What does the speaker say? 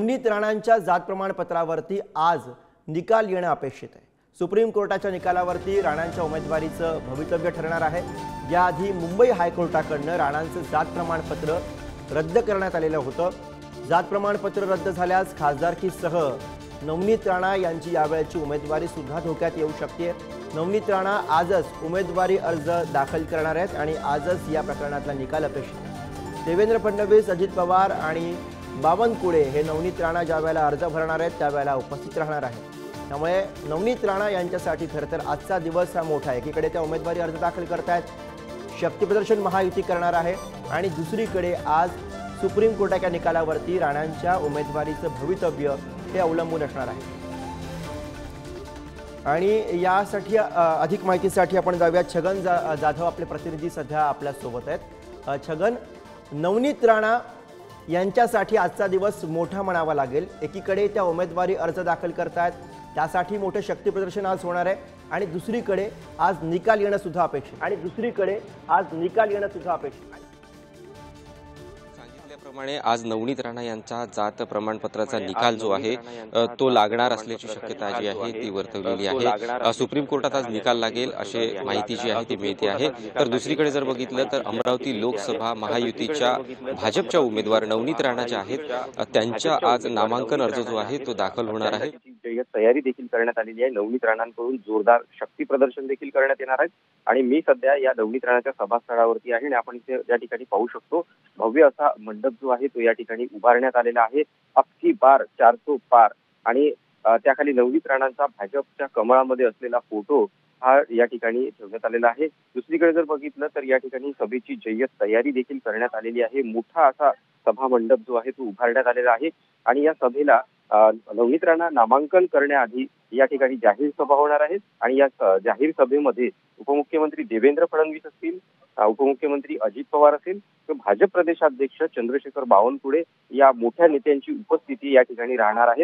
नवनीत राणांच्या जात प्रमाणपत्रावरती आज निकाल येणं अपेक्षित आहे। सुप्रीम कोर्टाच्या निकालावरती राणांच्या उमेदवारीचं भवितव्य ठरणार आहे। याआधी मुंबई हायकोर्टाकडून राणांचं जात प्रमाणपत्र रद्द करण्यात आलेलं होतं। जात प्रमाणपत्र रद्द झाल्यास खासदारकीसह नवनीत राणा यांची यावेळची उमेदवारी सुद्धा धोक्यात येऊ शकते। नवनीत राणा आजच उमेदवारी अर्ज दाखल करणार आहेत आणि आजच या प्रकरणातला निकाल अपेक्षित आहे। देवेंद्र फडणवीस, अजित पवार आणि बावनकुळे हे नवनीत राणा ज्यावेळेला अर्ज भरणार आहेत त्यावेळेला उपस्थित राहणार आहेत। त्यामुळे नवनीत राणा यांच्यासाठी खरंतर आजचा दिवस हा मोठा आहे। एकीकडे त्या उमेदवारी अर्ज दाखल करतायत, शक्तिप्रदर्शन महायुती करणार आहे आणि दुसरीकडे आज सुप्रीम कोर्टाच्या निकालावरती राणांच्या उमेदवारीचं भवितव्य हे अवलंबून असणार आहे। आणि यासाठी अधिक माहितीसाठी आपण जाऊया, छगन जाधव आपले प्रतिनिधी सध्या आपल्या सोबत आहेत। छगन, नवनीत राणा यांच्यासाठी आजचा दिवस मोठा म्हणावा लागेल। एकीकडे त्या उमेदवारी अर्ज दाखल करतात, त्यासाठी मोठं शक्ती प्रदर्शन आज होणार आहे आणि दुसरीकडे आज निकाल येणं सुद्धा अपेक्षित सांगितल्याप्रमाणे आज नवनीत राणा यांचा जात प्रमाणपत्राचा निकाल जो आहे तो लागणार असल्याची शक्यता जी आहे ती वर्तवलेली आहे। सुप्रीम कोर्टात आज निकाल लागेल अशी माहिती जी आहे ती मिळते आहे। तर दुसरीकडे जर बघितलं तर अमरावती लोकसभा महायुतीच्या भाजपच्या उमेदवार नवनीत राणा ज्या आहेत त्यांच्या आज नामांकन अर्ज जो आहे तो दाखल होणार आहे। तयारी देखील करण्यात आलेली आहे। नवनीत राणांकडून जोरदार शक्ती प्रदर्शन देखील करण्यात येणार आहे आणि मी सध्या या नवनीत राणाच्या सभास्थळावरती आहे आणि आपण इथे या ठिकाणी पाहू शकतो भव्य असा मंडप जो आहे तो या ठिकाणी उभारण्यात आलेला आहे। अबकी बार 400 पार आणि त्याखाली नवनीत राणांचा भाजपच्या कमळामध्ये असलेला फोटो हा या ठिकाणी ठेवण्यात आलेला आहे। दुसरीकडे जर बघितलं तर या ठिकाणी सभेची जय्यत तयारी देखील करण्यात आलेली आहे। मोठा असा सभा मंडप जो आहे तो उभारण्यात आलेला आहे आणि या सभेला नवनीत राणा नामांकन करण्याआधी या ठिकाणी जाहीर सभा होणार आहे आणि या जाहीर सभेमध्ये उपमुख्यमंत्री देवेंद्र फडणवीस असतील, उपमुख्यमंत्री अजित पवार असेल, तर भाजप प्रदेशाध्यक्ष चंद्रशेखर बावनकुळे या मोठ्या नेत्यांची उपस्थिती या ठिकाणी राहणार आहे।